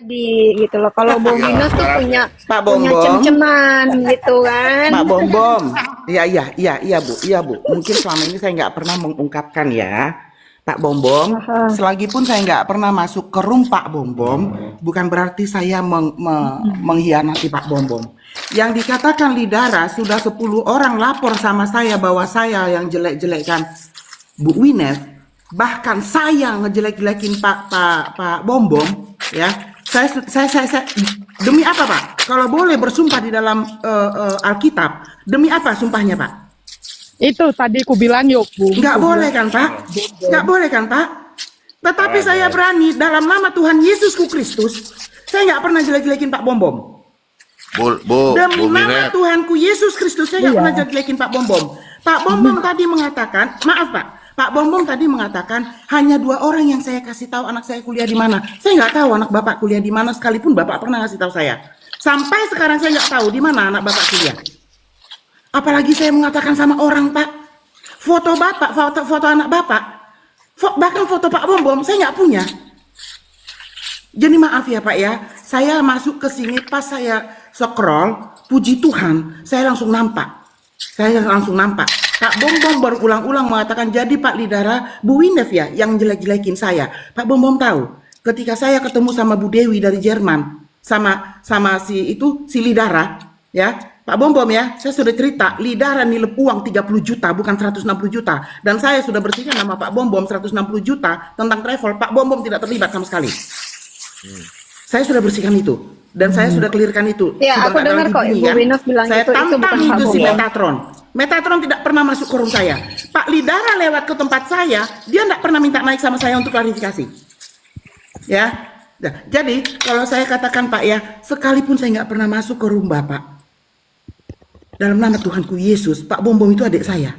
Di gitu loh. Kalau Bung Iya, Minus tuh syaratnya. punya Pak punya Bombom, cem-ceman gitu kan. Pak Bombom. Iya Bu, iya Bu. Mungkin selama ini saya nggak pernah mengungkapkan ya, Pak Bombom. Aha. Selagi pun saya nggak pernah masuk ke room Pak Bombom, bukan berarti saya mengkhianati Pak Bombom. Yang dikatakan Lidara sudah 10 orang lapor sama saya bahwa saya yang jelek-jelekkan Bu Winef, bahkan saya ngejelek-jelekin Pak Bombom, ya. Saya demi apa Pak? Kalau boleh bersumpah di dalam Alkitab, demi apa sumpahnya Pak? Itu tadi ku bilang yuk, Bung. Nggak boleh kan Pak? Nggak boleh kan Pak? Tetapi saya berani dalam nama Tuhan Yesusku Kristus, saya nggak pernah jelek-jelekin Pak Bombom. Demi Bu nama Minep. Tuhanku Yesus Kristus, saya nggak pernah jelek-jelekin Pak Bombom. Pak Bombom tadi mengatakan, maaf Pak, Pak Bombom tadi mengatakan hanya 2 orang yang saya kasih tahu anak saya kuliah di mana. Saya nggak tahu anak Bapak kuliah di mana, sekalipun Bapak pernah ngasih tahu saya. Sampai sekarang saya nggak tahu di mana anak Bapak kuliah. Apalagi saya mengatakan sama orang Pak, foto Bapak, foto anak Bapak, bahkan foto Pak Bombom saya nggak punya. Jadi maaf ya Pak ya, saya masuk ke sini pas saya scroll, puji Tuhan, saya langsung nampak. Pak Bombom berulang-ulang mengatakan, jadi Pak Lidara, Bu Winef ya yang jelek-jelekin saya. Pak Bombom tahu, ketika saya ketemu sama Bu Dewi dari Jerman, sama si Lidara, ya, Pak Bombom ya, saya sudah cerita, Lidara nilep uang 30 juta, bukan 160 juta. Dan saya sudah bersihkan nama Pak Bombom 160 juta tentang travel, Pak Bombom tidak terlibat sama sekali. Saya sudah bersihkan itu. Dan saya sudah clearkan itu. Ya, Sudah aku nggak ada dengar lagi kok bunyi, Ibu kan? Winus bilang Saya itu tantang bukan Pak itu si Bombom. Metatron. Metatron tidak pernah masuk ke room saya. Pak Lidara lewat ke tempat saya, dia tidak pernah minta naik sama saya untuk klarifikasi. Ya, nah, jadi kalau saya katakan Pak ya, sekalipun saya nggak pernah masuk ke room Bapak, dalam nama Tuhanku Yesus, Pak Bombom itu adik saya.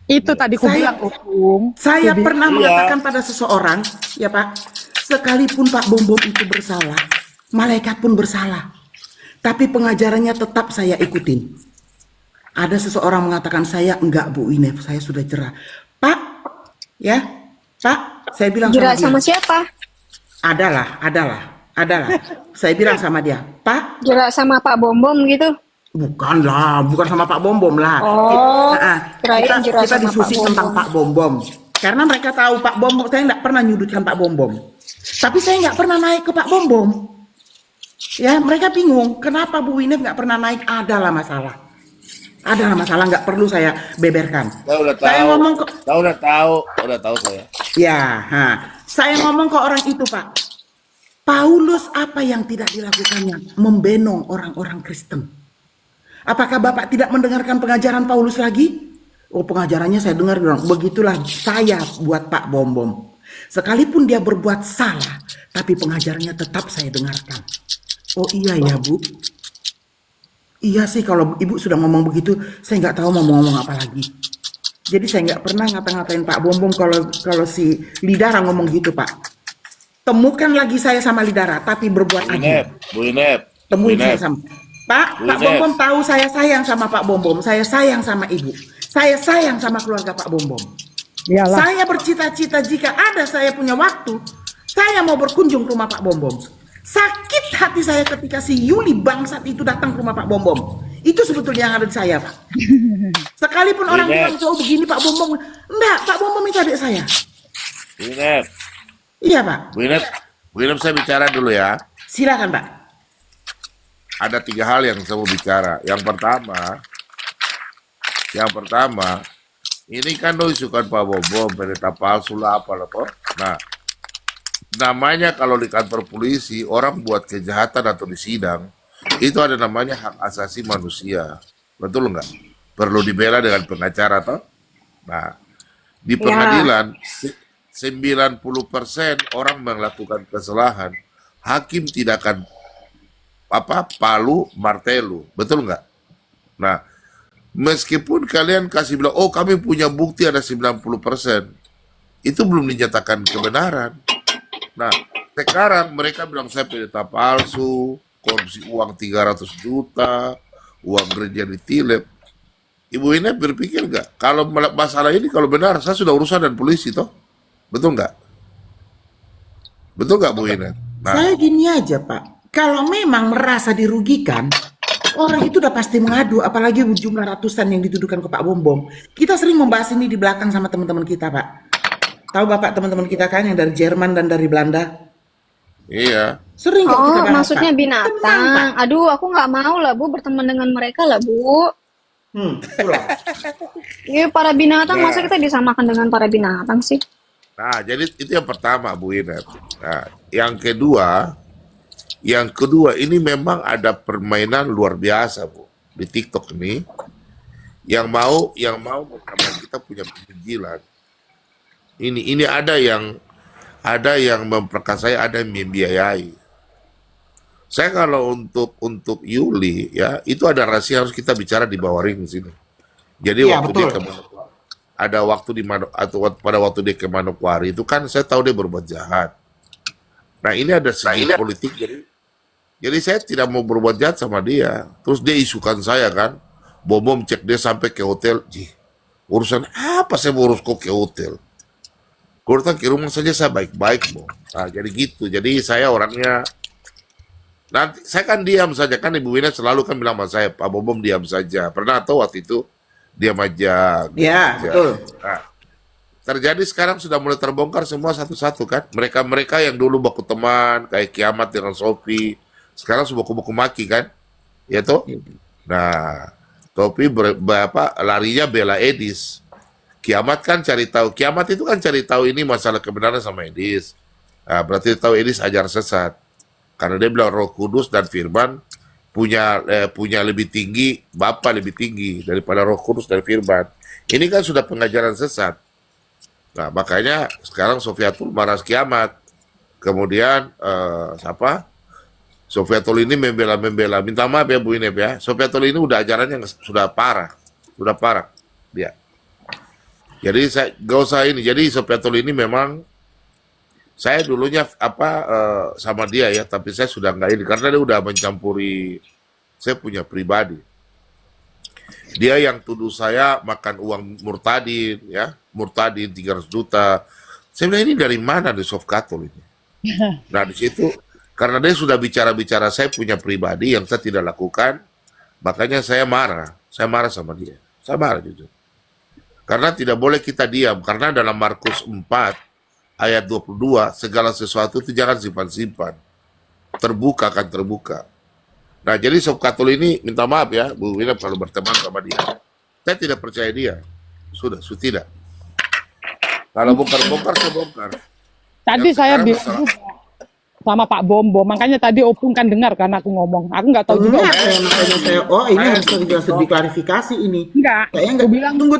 Itu tadi ku bilang, Bung. Saya Ku pernah Iya. mengatakan pada seseorang, ya Pak, sekalipun Pak Bombom itu bersalah, malaikat pun bersalah, tapi pengajarannya tetap saya ikutin. Ada seseorang mengatakan, saya enggak Bu Winef, saya sudah jerah. Pak, ya, Pak, saya bilang Jerat sama sama dia, siapa? adalah. Saya bilang sama dia, Pak, Jerat sama Pak Bombom gitu. bukan sama Pak Bombom lah. Oh, kirain Kita, jerat kita sama diskusi Pak tentang Bombom. Pak Bombom. Karena mereka tahu Pak Bombom, saya nggak pernah nyudutkan Pak Bombom. Tapi saya nggak pernah naik ke Pak Bombom. Ya, mereka bingung, kenapa Bu Winef nggak pernah naik? Adalah masalah, nggak perlu saya beberkan. Saya udah tahu. Saya ngomong ke, Saya udah tahu saya. ya, saya ngomong ke orang itu Pak. Paulus apa yang tidak dilakukannya? Membenong orang-orang Kristen. Apakah Bapak tidak mendengarkan pengajaran Paulus lagi? Oh, pengajarannya saya dengar dong. Begitulah saya buat Pak Bombom. Sekalipun dia berbuat salah, tapi pengajarannya tetap saya dengarkan. Oh iya ya Bu. Iya sih, kalau Ibu sudah ngomong begitu, saya nggak tahu mau ngomong apa lagi. Jadi saya nggak pernah ngata-ngatain Pak Bombom kalau si Lidara ngomong gitu Pak. Temukan lagi saya sama Lidara, tapi berbuat adil. Bu Winep. Temuin saya sama Pak Winef. Bombom tahu saya sayang sama Pak Bombom, saya sayang sama Ibu, saya sayang sama keluarga Pak Bombom. Iyalah. Saya bercita-cita jika ada saya punya waktu, saya mau berkunjung ke rumah Pak Bombom. Sakit hati saya ketika si Yuli bangsat itu datang ke rumah Pak Bombom. Itu sebetulnya yang ada di saya Pak. Sekalipun orang Winef. bilang jauh begini Pak Bombom, enggak, Pak Bombom itu adik saya. Bu Winep. Iya Pak, Bu Winep, saya bicara dulu ya. silakan Pak. Ada 3 hal yang saya mau bicara. Yang pertama, ini kan isukan Pak Bombom, berita palsu lah apalah toh. Nah, namanya kalau di kantor polisi orang buat kejahatan atau di sidang, itu ada namanya hak asasi manusia. Betul nggak? Perlu dibela dengan pengacara toh. Nah, di pengadilan 90% orang melakukan kesalahan, hakim tidak akan palu martelu, betul nggak? Nah, meskipun kalian kasih bilang, oh kami punya bukti ada 90%, itu belum dinyatakan kebenaran. Nah, sekarang mereka bilang saya pendeta palsu, korupsi uang 300 juta, uang gereja ditilep. Ibu ini berpikir nggak, kalau masalah ini kalau benar, saya sudah urusan dan polisi toh, betul nggak? Betul nggak Bu Ina? Nah, Saya gini aja, Pak. Kalau memang merasa dirugikan, orang itu udah pasti mengadu, apalagi jumlah ratusan yang dituduhkan ke Pak Bom Bom. Kita sering membahas ini di belakang sama teman-teman kita, Pak. Tahu Bapak teman-teman kita kan yang dari Jerman dan dari Belanda? iya. Sering kok kita Oh, bahas, maksudnya Pak. Tenang, Pak. binatang. Aduh, aku nggak mau lah, Bu, berteman dengan mereka lah, Bu. Itulah. Iya, para binatang, Nah. masa kita disamakan dengan para binatang sih? Nah, jadi itu yang pertama, Bu Inet. Nah, yang kedua ini memang ada permainan luar biasa, Bu, di TikTok ini. Yang mau karena kita punya penjilat. Ini ada yang memperkasai, ada yang membiayai. Saya kalau untuk Yuli ya, itu ada rahasia harus kita bicara di bawah ring sini. Jadi Iya, waktu dia betul. ke Manokwari, ada waktu di pada waktu dia ke Manokwari itu kan saya tahu dia berbuat jahat. Nah, ini ada segi politik, jadi saya tidak mau berbuat jahat sama dia. Terus dia isukan saya kan, bom cek dia sampai ke hotel. Jih, urusan apa saya mau urus kok ke hotel? Gue datang ke rumah saja saya baik-baik, Bu. Nah, jadi gitu. Jadi saya orangnya, nanti saya kan diam saja kan, Ibu Wina selalu kan bilang sama saya, Pak Bom diam saja. Pernah tahu waktu itu diam aja, diam Ya, aja. betul. Nah, terjadi sekarang sudah mulai terbongkar semua satu-satu kan. Mereka yang dulu baku teman kayak Kiamat dengan Sofi, sekarang sudah baku maki kan, ya toh. Nah, Sofi larinya bela Edis. Kiamat kan cari tahu, Kiamat itu kan cari tahu ini masalah kebenaran sama Edis. Nah, berarti tahu Edis ajar sesat. Karena dia bilang Roh Kudus dan Firman punya lebih tinggi, Bapa lebih tinggi daripada Roh Kudus dan Firman. Ini kan sudah pengajaran sesat. Nah, makanya sekarang Sofiatul marah Kiamat. Kemudian siapa? Sofiatul ini membela. Minta maaf ya Bu Inep ya. Sofiatul ini udah ajarannya sudah parah dia. Jadi saya gak usah ini. Jadi Sofiatul ini memang saya dulunya sama dia ya, tapi saya sudah nggak ini karena dia udah mencampuri saya punya pribadi. Dia yang tuduh saya makan uang murtadin ya, murtadin 300 juta. Saya bilang ini dari mana di Sofkatul ini? Nah di situ karena dia sudah bicara-bicara saya punya pribadi yang saya tidak lakukan, makanya saya marah sama dia. Saya marah jujur. Karena tidak boleh kita diam, karena dalam Markus 4 ayat 22, segala sesuatu itu jangan simpan-simpan. Terbuka akan terbuka. Nah, jadi Sofkatul ini minta maaf ya, Bu Wina kalau berteman sama dia. Saya tidak percaya dia. Sudah tidak. Kalau bongkar-bongkar, saya bongkar. Tadi Yang saya sekarang bilang masalah- juga sama Pak Bom Bom, makanya tadi Opung kan dengar kan aku ngomong. Aku nggak tahu juga. Enggak, makanya saya, ini harus jelas diklarifikasi ini. Enggak, Saya aku enggak bilang tunggu.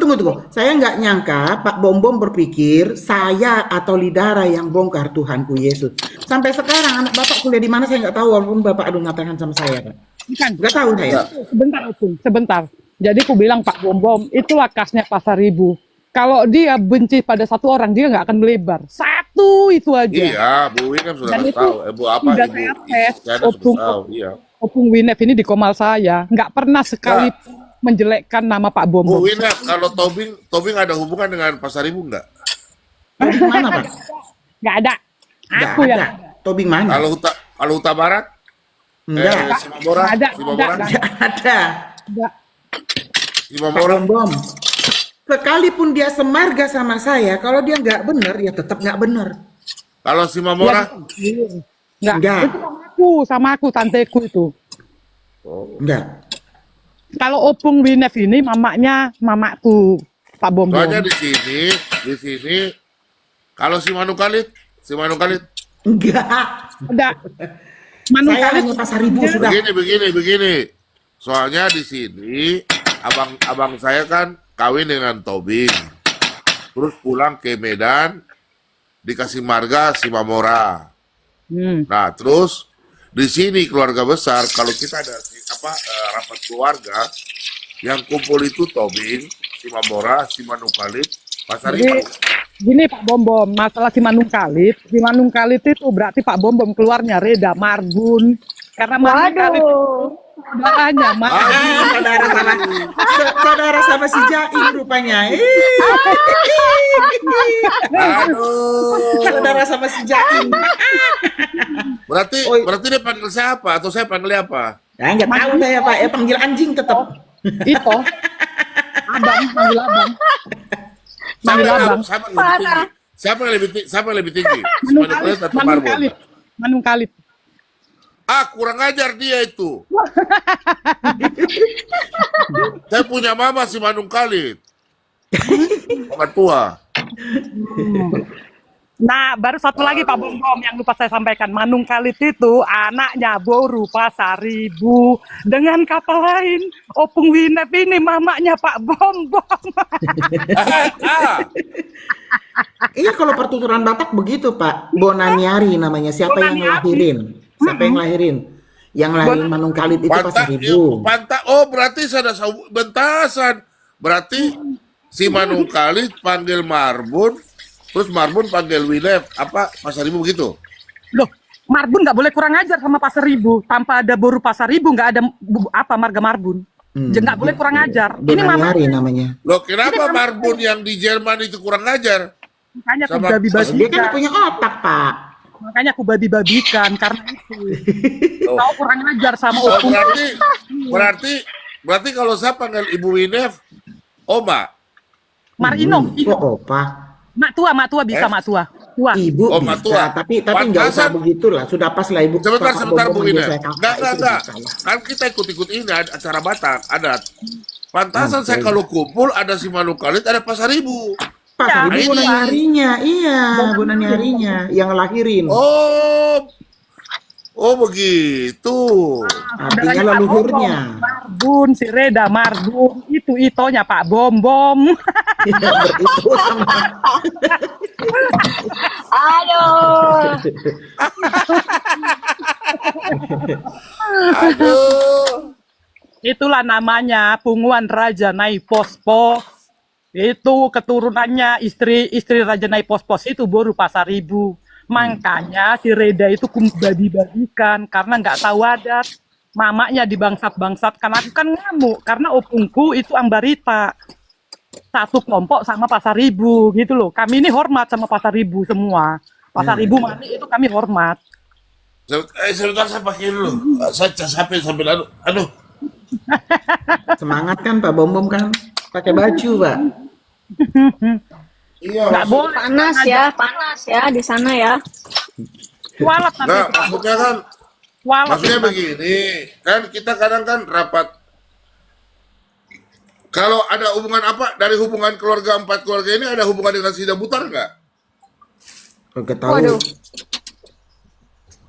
Saya enggak nyangka Pak Bom Bom berpikir saya atau Lidara yang bongkar Tuhanku Yesus. Sampai sekarang anak Bapak kuliah di mana saya enggak tahu, walaupun Bapak adu mengatakan sama saya, Pak. bukan. Enggak tahu saya. Sebentar Opung, sebentar. Jadi aku bilang Pak Bom Bom, itulah kasnya Pasar Ribu. Kalau dia benci pada satu orang, dia nggak akan melebar. Satu itu aja. Iya, Bu Wina sudah Dan kasih itu tahu. Bu apa sudah Ibu? saya tes, Saya sudah Opung. tahu. Iya. Opung Winef ini di Komal saya, nggak pernah sekali menjelekkan nama Pak Bom Bu Bom. Wina, kalau Tobing ada hubungan dengan Pasar Ibu enggak? Tobing mana, Pak? Nggak ada. Enggak Aku yang ada. Tobing mana? Kalau Huta Barat? Enggak. Simamora? Nggak ada, Simamora? nggak Enggak ada. Nggak. Pak Simamora? Bom Bom. Sekalipun dia semarga sama saya, kalau dia nggak benar, ya tetap nggak benar. Kalau Simamora? Nggak. Nggak. Itu sama aku, tanteku itu. Enggak. Kalau Opung Winef ini mamaku, Pak Bom Bom. Soalnya di sini, kalau si Manu Khalid, Enggak. Ada. Manu Saya Khalid hanya Pasar Ribu sudah. begini. Soalnya di sini, abang saya kan kawin dengan Tobing, terus pulang ke Medan, dikasih marga Simamora. Nah, terus di sini keluarga besar, kalau kita ada rapat keluarga, yang kumpul itu Tobing, Simamora, Manu Khalid, Pasar Jadi, Ribu. gini Pak Bom Bom, masalah si Manung Khalid itu berarti Pak Bom Bom keluarnya Reda Margun. Karena Manung Khalid Waduh. saudaranya, Mak. Saudara sama si Jaim rupanya. Aduh. Saudara sama si Jaim. Berarti dia panggil siapa atau saya panggil apa? Ya nggak tahu saya Pak, panggil anjing tetap. Itu. Abang, panggil abang. Panggil abang. Siapa yang lebih tinggi? Manung Manung Kalit, Kalit atau Manung Marbun? Kalit. Manung Kalit. Kurang ajar dia itu. Saya punya mama si Manung Kalit. Orang tua. Nah, baru satu lagi Pak Bom yang lupa saya sampaikan. Manung Kalit itu anaknya Boru Pasaribu. Dengan kapal lain, Opung Winep ini mamanya Pak Bom. Iya kalau pertuturan Batak begitu Pak. Bonaniari namanya. Siapa yang lahirin? Siapa yang lahirin? Yang lahirin Manung Kalit itu Pasaribu. Berarti ada bentasan. Berarti si Manung Kalit panggil Marbun, terus Marbun panggil Winep, Pasaribu begitu? Loh, Marbun nggak boleh kurang ajar sama Pasaribu. Tanpa ada Boru Pasaribu nggak ada marga Marbun. Nggak boleh kurang ajar. Ini Bonaniari namanya. Loh, kenapa Marbun yang di Jerman itu kurang ajar? Makanya aku Sama- babi-babikan. Dia kan punya otak Pak. Makanya aku babi-babikan karena itu. Kau kurang ajar sama Oh, Opung. berarti kalau saya panggil Ibu Winef, Oma. Marino, Kok opa? mak tua bisa mak tua. Tua. Ibu Oh, bisa, matua. tapi nggak usah Pantasan. begitulah. Sudah pas lah Ibu. Sebentar Bapak Bu manggil Winef. saya kakak, Enggak. itu bisa lah. Kan kita ikut-ikut ini acara Batak, adat. Pantasan Oke. saya kalau kumpul ada si Manung Kalit, ada Pasaribu. Pasaribu ini. Bonaniarinya, iya Bonaniarinya yang lahirin. Oh begitu. Artinya leluhurnya. Marbun, si Reda Marbun, itu itonya Pak Bom. Itu sama. Aduh. Aduh. Itulah namanya Punguan Raja Nai Pos-Pos. Itu keturunannya istri Raja Nai Pos-Pos itu Boru Pasaribu. Makanya si Reda itu babi-babikan karena nggak tahu adat. Mamanya dibangsat-bangsatkan. Aku kan ngamuk karena opungku itu Ambarita. Satu kelompok sama Pasaribu gitu loh. Kami ini hormat sama Pasaribu semua. Pasaribu Mani itu kami hormat. Sebentar saya pakai dulu. Saya sampai lalu. Aduh. Semangat kan Pak Bom kan? Pakai baju Pak. Iya. Nggak boleh. Panas ya di sana ya. Kualat nanti. Nah, maksudnya kan, Kualat. maksudnya begini, kan kita kadang kan rapat. Kalau ada hubungan dari hubungan keluarga 4 keluarga ini ada hubungan dengan Sida Butar nggak? Nggak tahu. Waduh.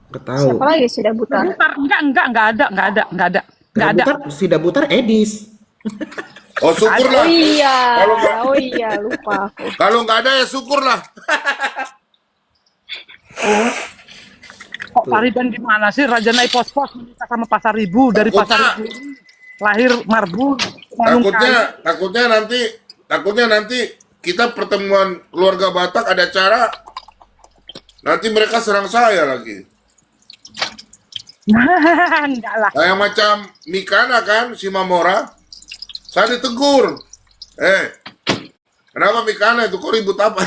Nggak tahu. Siapa lagi sudah buta? Butar, enggak ada. Butar, Sida Butar Edis. Oh syukurlah. Oh iya, lupa. Kalau nggak ada ya syukurlah. Kok Faridan gimana sih? Raja Nai Pos-Pos menikah sama Pasaribu dari Pasaribu lahir Marbun. Takutnya nanti kita pertemuan keluarga Batak ada acara, nanti mereka serang saya lagi. Enggak lah. Kayak macam Mikana kan, si Mamora, saya ditegur. Kenapa Mikana itu kok ribut apa?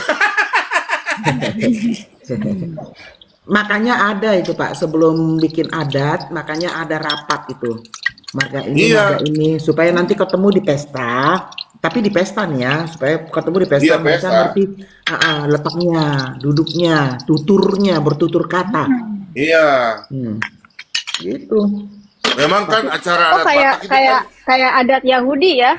Makanya ada itu Pak, sebelum bikin adat, makanya ada rapat itu. Marga ini, Iya. marga ini, supaya nanti ketemu di pesta, tapi di pesta nih ya, supaya ketemu di pesta, Iya, mereka pesta. ngerti letaknya, duduknya, tuturnya, bertutur kata. Iya, Gitu. memang kan acara Oh adat kayak Batak itu kan, kayak adat Yahudi ya.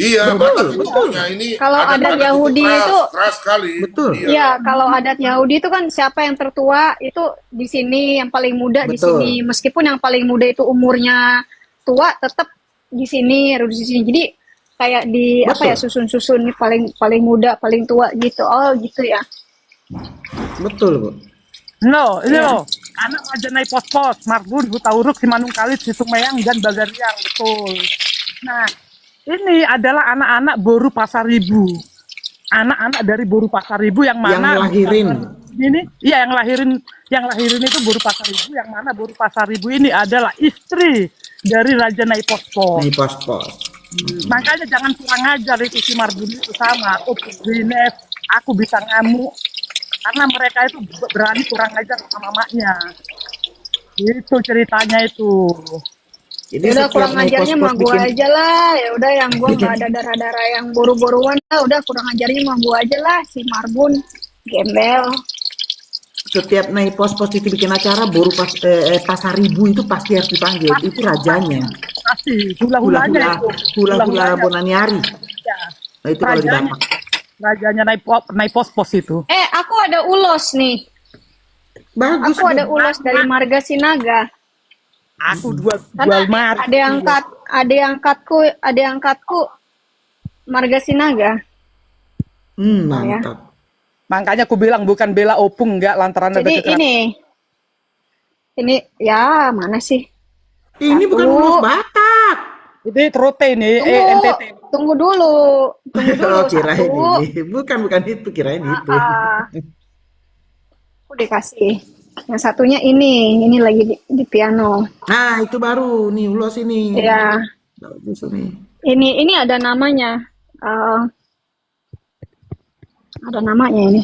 iya Batak itu punya ini. Kalau adat Yahudi itu keras sekali. Betul. Iya. Iya, kalau adat Yahudi itu kan siapa yang tertua itu di sini, yang paling muda di Betul. sini. Meskipun yang paling muda itu umurnya tua, tetap di sini, harus di sini. Jadi kayak di apa ya, Betul. susun-susun nih, paling muda, paling tua gitu. Oh, gitu ya. Betul, Bu. No, ini loh. Anak Raja Nai Pos-Pos, Marbun, Hutauruk, Simanung Kalit, Situmayang, dan Bagariang, betul. Nah, ini adalah anak-anak Boru Pasaribu. Anak-anak dari Boru Pasaribu yang mana Yang lahirin. ini, iya yang lahirin itu Boru Pasar Ibu, yang mana Boru Pasar Ibu ini adalah istri dari Raja Nai Pospos. Nih pos-pos. Makanya jangan kurang ajar itu si Marbun itu sama Opus Zinef, aku bisa ngamuk karena mereka itu berani kurang ajar sama mamanya. Itu ceritanya itu. Jadi Udah setiap kurang naik ajarnya pos-pos mah gua bikin aja lah. Ya udah yang gua nggak ada darah-darah yang boru-boruan lah. Udah kurang ajarnya mah gua aja lah si Marbun gembel. setiap naik pos-pos itu bikin acara Pasar Ribu itu pasti harus dipanggil. Itu rajanya. Pasti hula-hulanya itu. Hula-hula Bonaniari. Ya. Nah itu kalau di Rajanya, Batak. rajanya naik pos-pos itu. Aku ada ulos nih. Bagus. Aku ada ulos dari Marga Sinaga. Aku jual Karena mar. ada yang angkatku Marga Sinaga. Mantap. Makanya aku bilang bukan bela opung enggak lantaran ada Jadi kekerasan. ini ya mana sih? Ini bukan Satu. ulos Batak. Itu trote ini NTT. Tunggu dulu. Oh, kirain Satu. ini. Bukan itu, kirain itu. Aku dikasih. Yang satunya ini lagi di piano. Nah, itu baru nih ulos ini. Ya, Bagus ini. ini ada namanya. Ada namanya ini.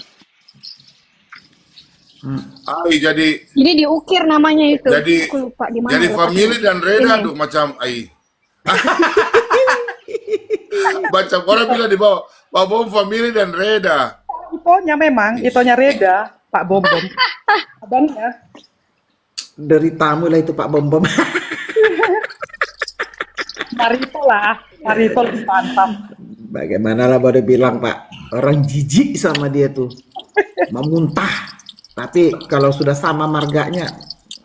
Ai jadi Diukir namanya itu. Jadi- Aku lupa di mana. jadi letaknya. family dan Reda Ini. tuh macam ai. Macam orang bilang di bawah, Pak Bom family dan Reda. Itonya memang, itonya Reda, Pak Bom Bom. Abangnya. Dari tamu lah itu Pak Bom Bom. Marito lah, Marito lebih mantap. Bagaimana lah boleh bilang Pak, orang jijik sama dia tuh, memuntah. Tapi kalau sudah sama marganya,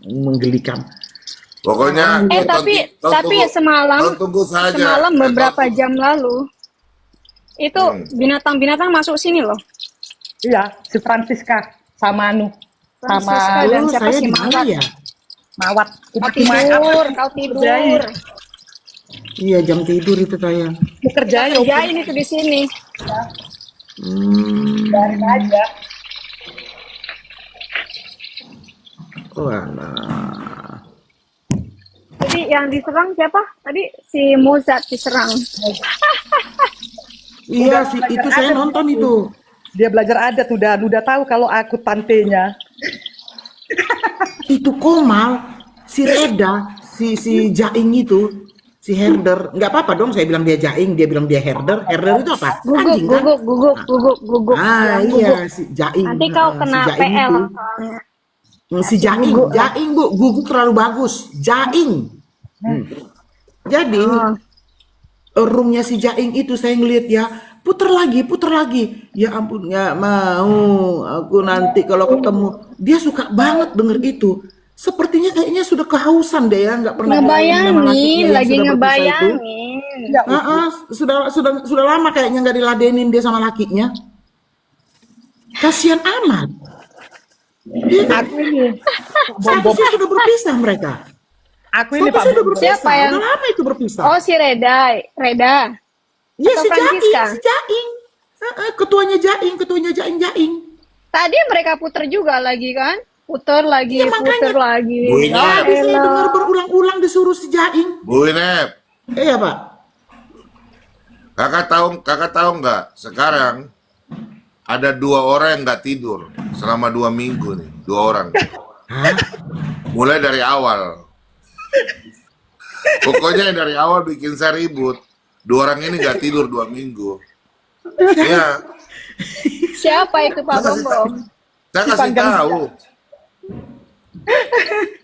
menggelikan. Pokoknya Tapi semalam tunggu saja. semalam beberapa jam lalu itu binatang-binatang masuk sini loh. Iya, si Francisca sama Anu, Francisca sama dan siapa saya sih di mana Mawat? ya? Mawat. Kau tidur. Iya jam tidur itu saya. Bekerja ya, Kerjain itu di sini. biarin aja. Walah. Jadi yang diserang siapa? Tadi si Mozart diserang. Iya sih, itu saya nonton itu. Dia belajar adat udah tahu kalau aku tantenya. Itu Komal, si Reda, si Jaing itu, si herder. Nggak apa-apa dong saya bilang dia Jaing, dia bilang dia herder. Herder itu apa? Anjing kan? Guguk. Ah Yang iya guguk. si Jaing. Nanti kau Si kena Jaing PL itu. soalnya. Si Jaing Bu, guguk terlalu bagus. Jaing. Jadi roomnya si Jaing itu saya ngeliat ya, puter lagi. Ya ampun nggak mau. Aku nanti kalau ketemu dia suka banget denger itu. Sepertinya kayaknya sudah kehausan deh ya, nggak pernah diladenin sama lakinya Ngebayangin, yang lagi sudah berpisah itu. ngebayangin. Sudah lama kayaknya nggak diladenin dia sama lakinya. Kasihan amat. Iya kan? Aku ini, Statusnya sudah berpisah mereka. aku ini Pak Statusnya sudah Bom. berpisah. Siapa yang- Udah lama itu berpisah. Oh si Reda. Iya atau si Francisca? Jaing. Ketuanya Jaing. Tadi mereka puter juga lagi kan? Puter lagi, Iya, makanya. puter lagi. Bu Ina. Ya Tapi saya elah. dengar berulang-ulang disuruh si Jaing. Bu Inep, Iya Pak. kakak tahu nggak? Sekarang ada 2 orang yang nggak tidur selama 2 minggu nih, 2 orang. Hah? Mulai dari awal. Pokoknya yang dari awal bikin saya ribut. 2 orang ini nggak tidur 2 minggu. Iya, Siapa itu Pak Bom Bom? saya kasih tahu.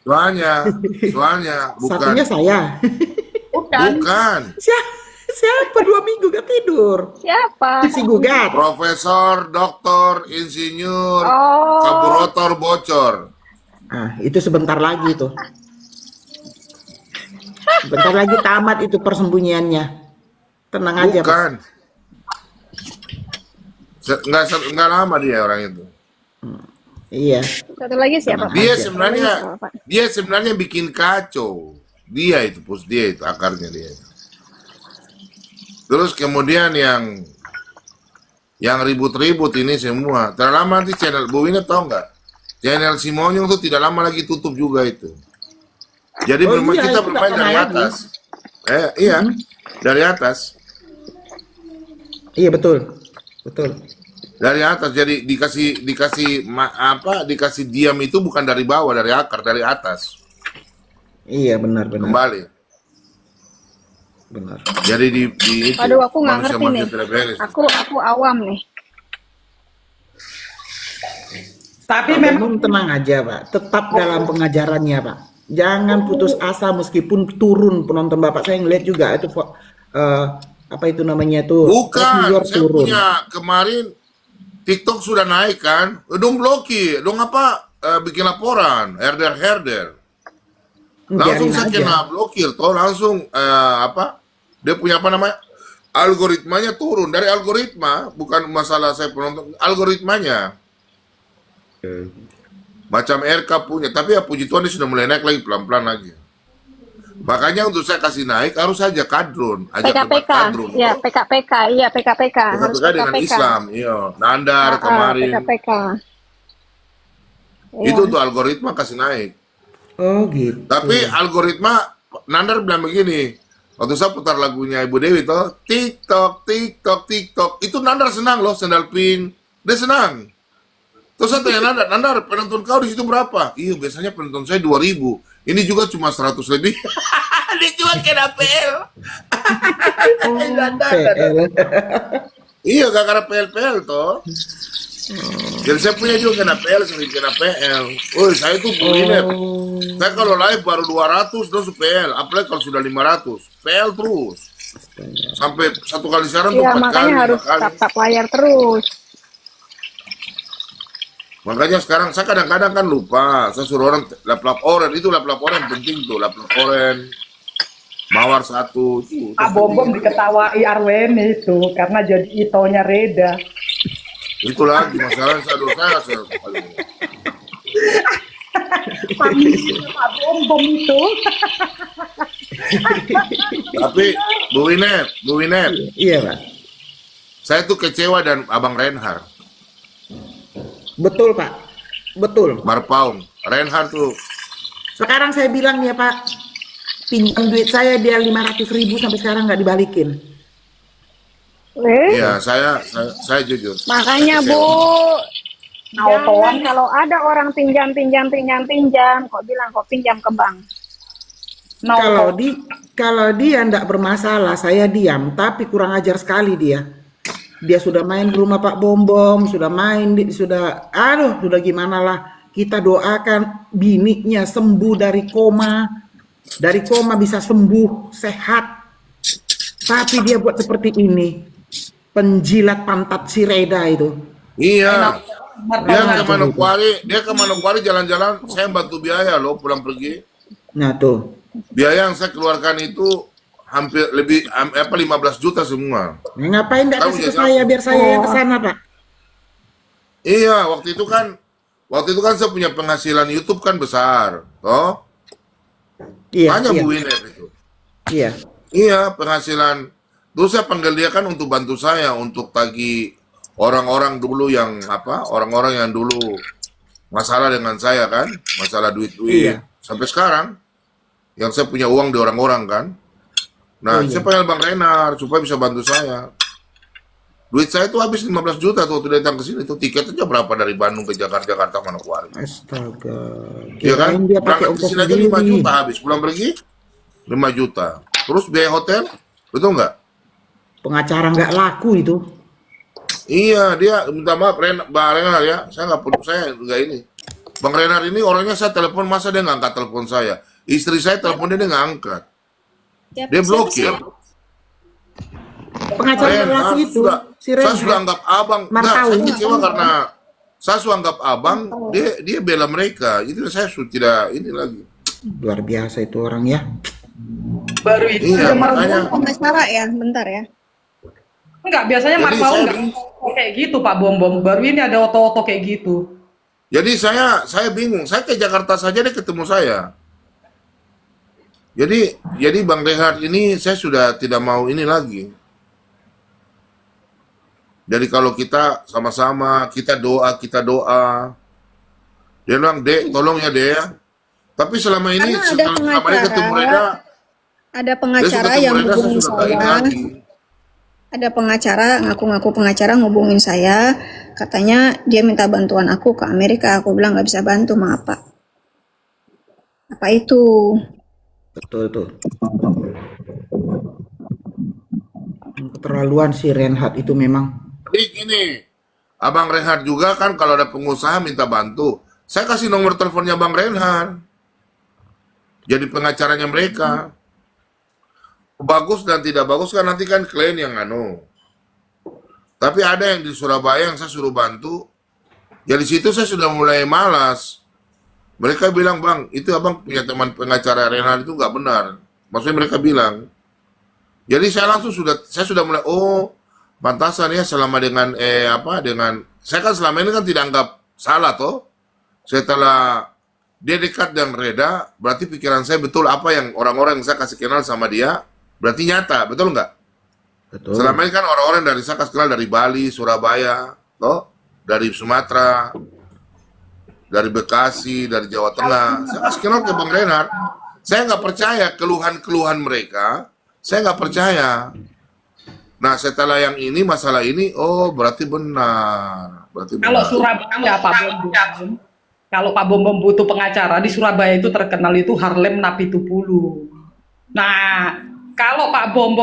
Soalnya bukan, Satunya saya. bukan. Siapa 2 minggu gak tidur? Siapa? Si gugat. Profesor, doktor, insinyur, Oh. karburator bocor. Ah, itu sebentar lagi tuh. Sebentar lagi tamat itu persembunyiannya. Tenang aja, Pak. Bukan. Nggak lama dia orang itu. Iya. Satu lagi siapa? Pak? Dia Satu sebenarnya lagi siapa, Pak? dia sebenarnya bikin kacau. Dia itu akarnya dia. Terus kemudian yang yang ribut-ribut ini semua. Terlama nanti channel Bu Wina tahu nggak? Channel si Monyong tuh tidak lama lagi tutup juga itu. Jadi Oh bermain, iya, kita itu nggak bermain pernah dari lagi. atas. Iya, dari atas. Iya betul, betul. Dari atas. Jadi dikasih diam itu bukan dari bawah, dari akar, dari atas. Iya benar-benar, Kembali. benar. Jadi di itu Aduh, aku nggak ngerti manusia-manusia nih. tidak beres. Aku awam nih. Tapi Pak memang Bambang tenang aja Pak, tetap dalam pengajarannya Pak. Jangan putus asa meskipun turun penonton Bapak. Saya ngeliat juga itu apa itu namanya tuh Bukan, viewer saya turun. punya kemarin TikTok sudah naik kan, dong blokir, dong bikin laporan, herder. Langsung Biarin saya aja. kena blokir, toh langsung dia punya apa namanya, algoritmanya turun. Dari algoritma, bukan masalah saya penonton, algoritmanya. Macam RK punya, tapi ya puji Tuhan dia sudah mulai naik lagi, pelan-pelan lagi. Makanya untuk saya kasih naik, harus saja kadrun, ajak debat PKPK, kadrun. ya toh. PKPK, iya PKPK, harus PKPK dengan PKPK. Islam, iya. Nandar kemarin, PKPK. Iya. itu untuk algoritma kasih naik. Oh gitu. Tapi algoritma, Nandar bilang begini, waktu saya putar lagunya Ibu Dewi toh, TikTok, itu Nandar senang loh, sendal pink, dia senang. Terus saya tanya Nandar, penonton kau di situ berapa? Iya, biasanya penonton saya 2.000, ini juga cuma 100 lebih. Dia cuma kena PL. Nandar. PL. Iya, gara-gara PL toh. Jadi saya punya juga kena PL, sering kena PL. Oh, saya itu kuliner. Saya kalau live baru 200 terus PL, apalagi kalau sudah 500, PL terus. Sampai satu kali siaran tuh Iya, 4 kali, makanya 5 harus kali. tap layar terus. Makanya sekarang saya kadang-kadang kan lupa, saya suruh orang lap-lap oren, itu lap-lap oren penting tuh, lap-lap oren, mawar satu, itu Pak Bom diketawai Arweni itu karena jadi itonya Reda. itu lagi masalah saya. Pak Bom itu. Tapi Bu Winet, Iya Pak. saya tuh kecewa dan Abang Reinhard, Betul Pak. Betul. Marpaung, Reinhard tuh. Sekarang saya bilang ya Pak, pinjam duit saya dia 500.000 sampai sekarang nggak dibalikin. Iya, saya jujur. Makanya Bu, jangan kalau ada orang pinjam, kok bilang kok pinjam ke bank. Kalau dia ndak bermasalah, saya diam. Tapi kurang ajar sekali dia. Dia sudah main di rumah Pak Bom, sudah sudah gimana lah. Kita doakan bininya sembuh dari koma bisa sembuh, sehat. Tapi dia buat seperti ini, penjilat pantat si Reda itu. Iya. Dia ke Manokwari jalan-jalan, saya bantu biaya loh pulang pergi. Nah tuh, Biaya yang saya keluarkan itu hampir 15 juta semua. ngapain nggak Tahu kasih ke ya, saya biar saya yang kesana Pak? Iya, waktu itu kan saya punya penghasilan YouTube kan besar, toh? Iya, Tanya iya, Bu Winet itu. iya. Iya, penghasilan. Terus saya panggil dia kan untuk bantu saya untuk tagih orang-orang yang dulu masalah dengan saya kan, masalah duit-duit. Iya. Sampai sekarang yang saya punya uang di orang-orang kan. Nah, Oh, iya. saya panggil Bang Renar supaya bisa bantu saya. Duit saya itu habis 15 juta tuh waktu datang ke sini tuh, tiket aja berapa dari Bandung ke Jakarta Manokwari. Astaga. Iya kan? Kirain dia pakai Berangkat ke ongkos sini aja 5 sendiri. juta habis, pulang pergi 5 juta. Terus biaya hotel, betul nggak? Pengacara nggak laku itu. Iya, dia minta maaf Bang Renar ya, saya nggak ini. Bang Renar ini orangnya saya telepon, masa dia nggak angkat telepon saya? Istri saya telepon dia nggak angkat. Dia blokir. Pengacara nggak laku itu. Si Saya Reza. sudah anggap abang, Martawi. saya kecewa karena saya sudah anggap abang, dia bela mereka. Itu saya sudah tidak ini lagi. Luar biasa itu orang ya. Baru itu Iya, ada makanya. Pengacara ya, bentar ya. enggak, biasanya Jadi Marpau saya- enggak kayak gitu Pak Bom. Baru ini ada oto-oto kayak gitu. Jadi saya bingung. Saya ke Jakarta saja dia ketemu saya. Jadi Bang Reinhard ini saya sudah tidak mau ini lagi. Jadi kalau kita sama-sama, kita doa. Dia bilang, Dek, tolong ya Dek ya. Tapi selama ini, Karena ada selama dia ketemu pengacara, Reda, ada dia pengacara ketemu yang Reda, saya hubungin sudah gak ini saya. lagi. Ada pengacara, ngaku-ngaku pengacara ngubungin saya. Katanya dia minta bantuan aku ke Amerika. Aku bilang nggak bisa bantu, maaf Pak. Apa itu? Betul tuh. Keterlaluan si Reinhard itu memang. Jadi gini, Abang Reinhard juga kan kalau ada pengusaha minta bantu, saya kasih nomor teleponnya Bang Reinhard. Jadi pengacaranya mereka. Bagus dan tidak bagus kan nanti kan klien yang anu. Tapi ada yang di Surabaya yang saya suruh bantu. Ya di situ saya sudah mulai malas. Mereka bilang, Bang, itu abang punya teman pengacara Reinhard itu nggak benar. Maksudnya mereka bilang. Jadi saya sudah mulai, oh, pantasan ya selama dengan saya kan selama ini kan tidak anggap salah toh. Setelah dia dekat dengan Reda, berarti pikiran saya betul apa yang orang-orang yang saya kasih kenal sama dia, berarti nyata, betul nggak? Betul. Selama ini kan orang-orang dari saya kasih kenal dari Bali, Surabaya, toh, dari Sumatera, dari Bekasi, dari Jawa Tengah. Saya kasih kenal ke Bang Reinhard. Saya nggak percaya keluhan-keluhan mereka. Saya nggak percaya. Nah setelah yang ini, masalah ini, oh berarti benar. Berarti Kalau benar. Surabaya Pak Bom, kalau Pak Bom butuh pengacara di Surabaya itu terkenal itu Harlem Napitupulu. Nah, kalau Pak Bom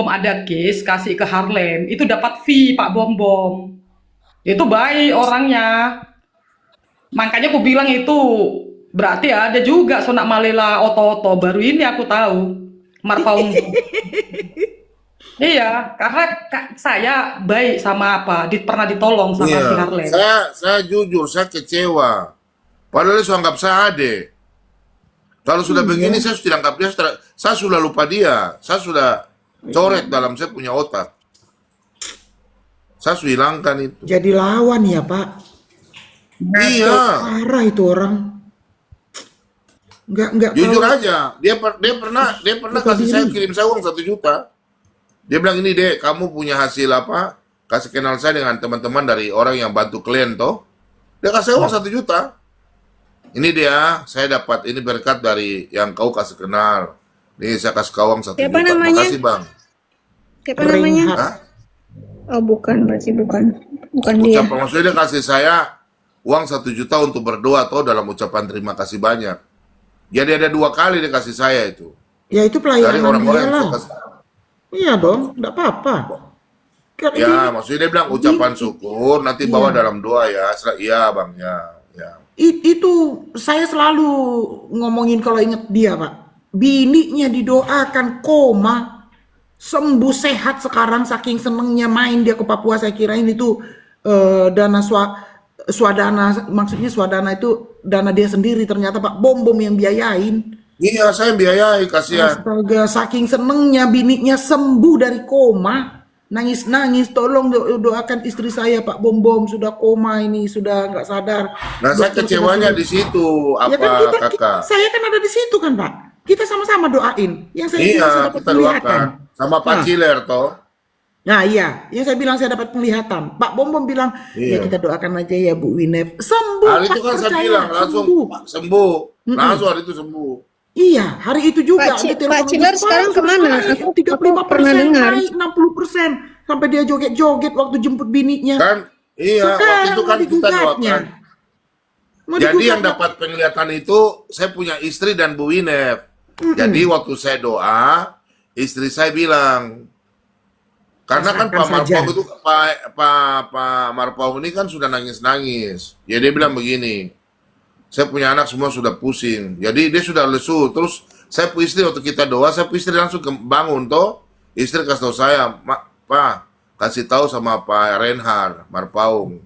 ada case kasih ke Harlem, itu dapat fee Pak Bom. Itu baik orangnya. Makanya aku bilang itu berarti ada juga Sonak Malela oto-oto. Baru ini aku tahu. Marpaung. Iya, karena saya baik sama pernah ditolong sama si Iya, Harlem. saya jujur, saya kecewa. Padahal dia sudah anggap saya adik. Kalau sudah begini, saya sudah anggap dia, saya sudah lupa dia. Saya sudah coret dalam saya punya otak. Saya sudah hilangkan itu. Jadi lawan ya Pak. Iya, Parah itu orang. Nggak jujur tahu. aja. Dia pernah Lupa kasih saya, diri. kirim saya uang 1 juta. Dia bilang ini Dek, kamu punya hasil apa? Kasih kenal saya dengan teman-teman dari orang yang bantu klien toh. Dia kasih uang 1 juta. Ini dia, saya dapat ini berkat dari yang kau kasih kenal. Nih saya kasih kau uang 1 Siapa juta. namanya? Makasih Bang. Siapa namanya? Reinhard. Hah? Oh bukan, berarti bukan dia. Ucapan maksudnya dia kasih saya uang 1 juta untuk berdoa toh dalam ucapan terima kasih banyak. Jadi ada 2 kali dia kasih saya itu. Ya itu Dari pelayanan orang-orang dia yang lah. saya kasih. Iya dong, nggak apa-apa. Kan Ya, ini- maksudnya dia bilang ucapan syukur nanti bawa dalam doa ya. Iya Bang, ya. Itu saya selalu ngomongin kalau inget dia Pak. Bininya didoakan koma, sembuh sehat sekarang saking senengnya main dia ke Papua. Saya kirain itu dana swadana, maksudnya swadana itu dana dia sendiri, ternyata Pak Bom yang biayain. Iya, saya biayai, kasihan. Astaga, saking senengnya bininya sembuh dari koma. Nangis-nangis, tolong doakan istri saya Pak Bom sudah koma ini, sudah nggak sadar. Nah, saya Dokter kecewanya sudah di situ, ya kan apa kakak? saya kan ada di situ kan Pak. Kita sama-sama doain. Yang saya bilang saya Iya, dapat kita penglihatan. doakan. Sama Pak Nah. Ciler toh. Nah iya, yang saya bilang saya dapat penglihatan. Pak Bom bilang, ya Iya. kita doakan aja ya Bu Winef. Sembuh Hari itu Pak, kan saya percaya, bilang langsung sembuh. sembuh. Langsung hari itu sembuh. Iya, hari itu juga. Pak dia telepon Pak Ciler lagi, sekarang "Pak, kemana? naik Aku 35%, pernah dengar. naik 60%. Sampai dia joget-joget waktu jemput bininya. Kan iya, waktu itu kan mau kita digugatnya. doakan. Mau Jadi yang digugatnya. dapat penglihatan itu saya punya istri dan Bu Winef. Jadi waktu saya doa, istri saya bilang, karena kan Pak Pasrahkan saja. Marpong itu Pak Marpong ini kan sudah nangis-nangis. Ya dia bilang begini, saya punya anak semua sudah pusing. Jadi dia sudah lesu. Terus saya pu istri waktu kita doa, saya pu istri langsung bangun toh. Istri kasih tahu saya, Pak, kasih tahu sama Pak Reinhard Marpaung.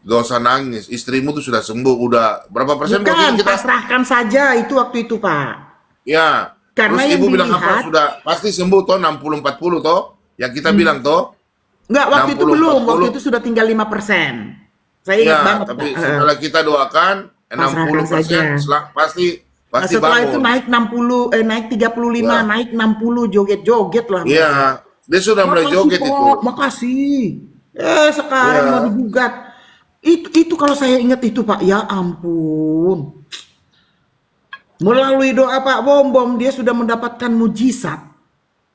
Gak usah nangis, istrimu tuh sudah sembuh. Udah berapa persen waktu Bukan, itu kita? pasrahkan saja itu waktu itu Pak. Ya. Karena Terus yang ibu bilang apa? dilihat- Sudah pasti sembuh toh 60-40 toh. Yang kita bilang toh. Enggak, waktu itu 60, belum. 40. Waktu itu sudah tinggal 5%. Saya ingat Ya, banget tapi Pak. setelah kita doakan 60% pasti Nah, setelah itu bangun. naik 60, naik 35, Ya. naik 60, joget-joget lah. Iya, Dia sudah mulai Makasih joget itu. Pak, makasih. Sekarang mau Iya. digugat. Itu kalau saya ingat itu Pak, ya ampun. Melalui doa Pak Bom Bom dia sudah mendapatkan mujizat.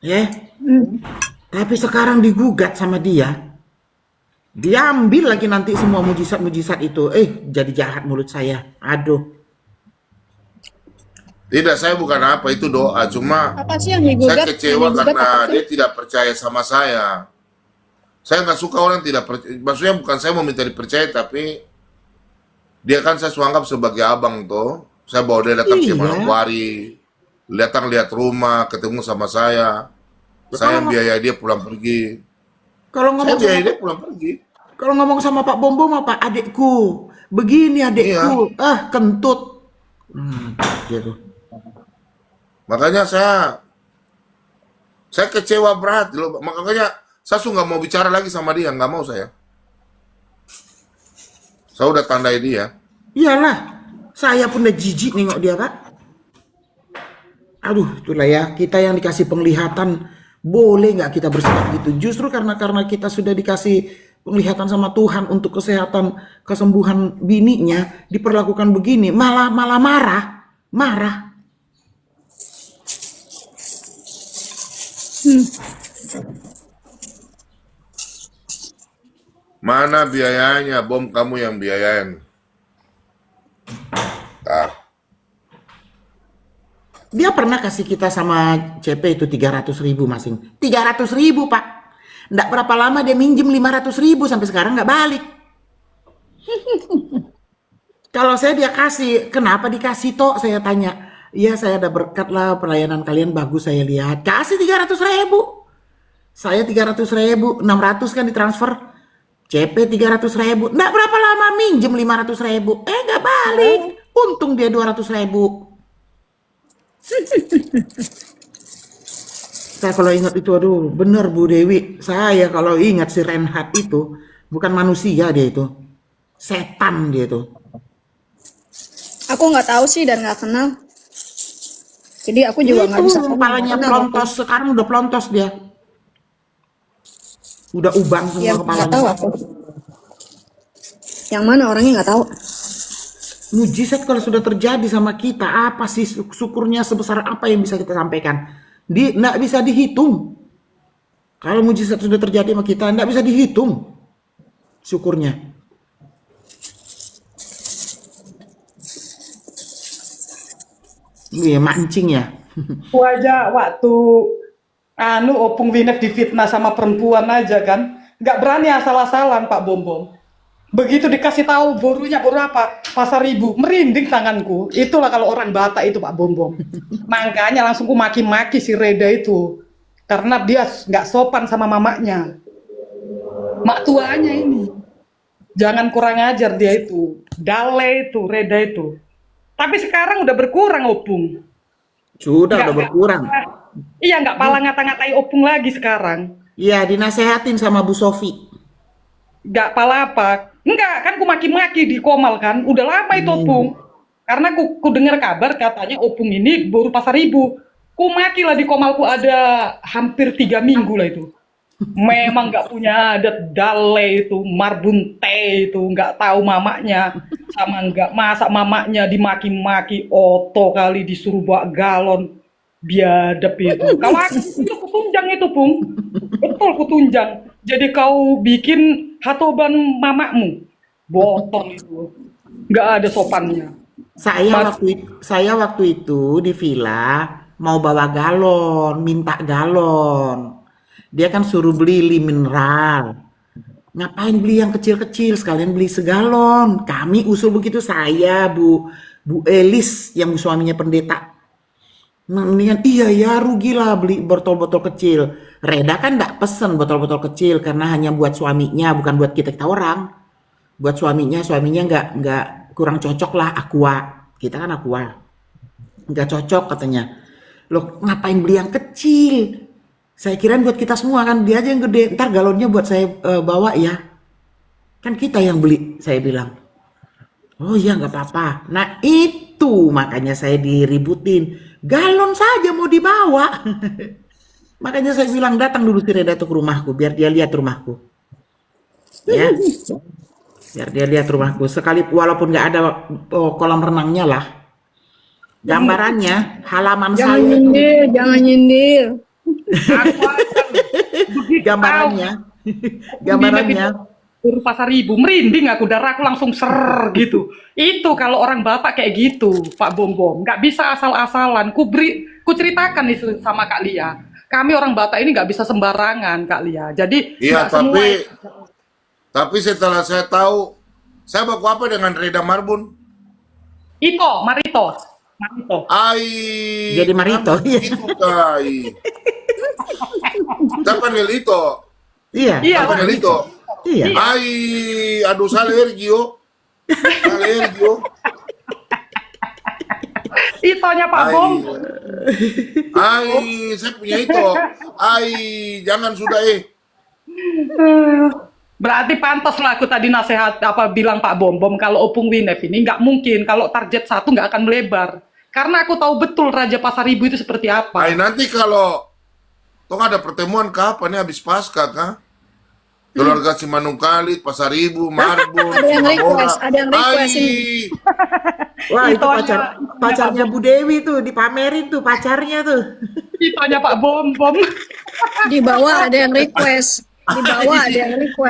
Ya. Tapi sekarang digugat sama dia. Diambil lagi nanti semua mujizat-mujizat itu. Jadi jahat mulut saya. Aduh. Tidak, saya bukan apa, itu doa. Cuma Apa sih yang saya digugat? kecewa Yang digugat karena apa sih? dia tidak percaya sama saya. Saya nggak suka orang tidak percaya. Maksudnya bukan saya mau minta dipercaya, tapi dia kan saya anggap sebagai abang tuh. Saya bawa dia datang ke Iya. Manokwari, datang lihat rumah, ketemu sama saya. Saya yang biaya dia pulang pergi. Kalau Saya ngomong biaya sama dia pulang pergi. kalau ngomong sama Pak Bom Bom apa adikku. Begini adikku. Kentut. Gitu. Makanya saya kecewa berat loh. Makanya saya nggak mau bicara lagi sama dia, nggak mau saya. Saya udah tandai dia. Iyalah. Saya pun udah jijik nengok dia, Pak. Aduh, itulah ya. Kita yang dikasih penglihatan, boleh nggak kita bersikap gitu? Justru karena kita sudah dikasih penglihatan sama Tuhan untuk kesehatan, kesembuhan bininya, diperlakukan begini, malah marah. Mana biayanya? Bom, kamu yang biayain. Ah, Dia pernah kasih kita sama CP itu 300.000 masing. 300.000 Pak. Nggak berapa lama dia minjem 500.000 sampai sekarang nggak balik. Kalau saya dia kasih, kenapa dikasih toh? Saya tanya. Iya saya ada berkat lah pelayanan kalian bagus saya lihat. Kasih 300.000. Saya 300.000, 600 kan ditransfer. CP 300.000. Nggak berapa lama minjem 500.000. Nggak balik. Untung dia 200.000. Saya kalau ingat itu, aduh, bener Bu Dewi. Saya kalau ingat si Reinhard itu, bukan manusia dia itu. Setan dia itu. Aku nggak tahu sih dan nggak kenal. Jadi aku juga nggak bisa Itu kepalanya kenal. pelontos, sekarang udah pelontos dia. Udah uban semua Ya nggak tahu kepalanya. aku. Yang mana orangnya nggak tahu. Mujizat kalau sudah terjadi sama kita, apa sih syukurnya sebesar apa yang bisa kita sampaikan? Nggak bisa dihitung. Kalau mujizat sudah terjadi sama kita, nggak bisa dihitung syukurnya. Iya mancing ya. Aku aja waktu opung Winef difitnah sama perempuan aja kan, nggak berani asal-asalan Pak Bom Bom. Begitu dikasih tahu borunya boru apa, pasar ribu, merinding tanganku. Itulah kalau orang Batak itu Pak Bom Bom. Makanya langsung ku maki-maki si Reda itu, karena dia nggak sopan sama mamanya, mak tuanya ini. Jangan kurang ajar dia itu, Dale itu, Reda itu. Tapi sekarang udah berkurang opung. Sudah udah berkurang. Iya nggak pala ngata-ngatai opung lagi sekarang. Iya dinasehatin sama Bu Sofi. Nggak pala apa. Enggak, kan ku maki-maki di Komal kan. Udah lama itu opung. Karena ku dengar kabar katanya opung ini baru pasar ribu. Ku maki lah di Komalku ada hampir 3 minggu lah itu. Memang nggak punya adat Dale itu, marbunte itu, nggak tahu mamanya. Sama nggak masak mamanya dimaki-maki, oto kali disuruh bawa galon. Biadab itu. Kalau aku itu kutunjang itu, Bung. Betul kutunjang. Jadi kau bikin hatoban mamakmu. Botol itu. Nggak ada sopannya. Saya waktu itu di villa mau bawa galon, minta galon. Dia kan suruh beli mineral. Ngapain beli yang kecil-kecil, sekalian beli segalon. Kami usul begitu, saya, Bu Elis yang suaminya pendeta. Mendingan iya ya rugilah beli botol-botol kecil. Reda kan nggak pesen botol-botol kecil karena hanya buat suaminya, bukan buat kita orang. Buat suaminya nggak kurang cocok lah aqua. Kita kan aqua. Nggak cocok katanya. Loh ngapain beli yang kecil? Saya kirain buat kita semua kan, dia aja yang gede. Ntar galonnya buat saya bawa ya. Kan kita yang beli, saya bilang. Oh iya nggak apa-apa. Nah itu makanya saya diributin. Galon saja mau dibawa. Makanya saya bilang datang dulu si Reda tuh ke rumahku, biar dia lihat rumahku. Ya, biar dia lihat rumahku. Sekali walaupun nggak ada kolam renangnya lah. Gambarannya halaman Jangan saya itu, nyindir, jangan nyindir. Aku akan begitu gambarannya, tahu gambarannya. Buru Pasaribu, merinding aku, darah aku langsung ser gitu. Itu kalau orang Batak kayak gitu, Pak Bom Bom, nggak bisa asal-asalan. Ku ceritakan itu sama Kak Lia. Kami orang Batak ini nggak bisa sembarangan, Kak Lia. Jadi Iya, nggak semua. tapi setelah saya tahu, saya baku apa dengan Reda Marbun? Marito. Ai, Jadi Marito, kenapa iya. begitu, Kai? Saya panggil itu. Iya, Iya, Saya panggil itu. iya. Ai, aduh, saya alergi, yo. Saya alergi, yo. Itonya Pak Ai, Bom. ai, saya punya itu. Ai, jangan sudah, Berarti pantas lah aku tadi nasihat bilang Pak Bom Bom kalau Opung Winef ini nggak mungkin kalau target 1 nggak akan melebar. Karena aku tahu betul Raja Pasaribu itu seperti apa. Ai, nanti kalau toh ada pertemuan kapan nih habis Pasca, kah? Keluarga Simanungkalit, Pasaribu, Marbun, Ada yang Simamora. request, ada yang request Ai, Wah, itu Itonya- pacarnya Bu Dewi tuh, dipamerin tuh pacarnya tuh. Itonya Pak Bom Bom. Di bawah ada yang request. Di bawah ada yang request.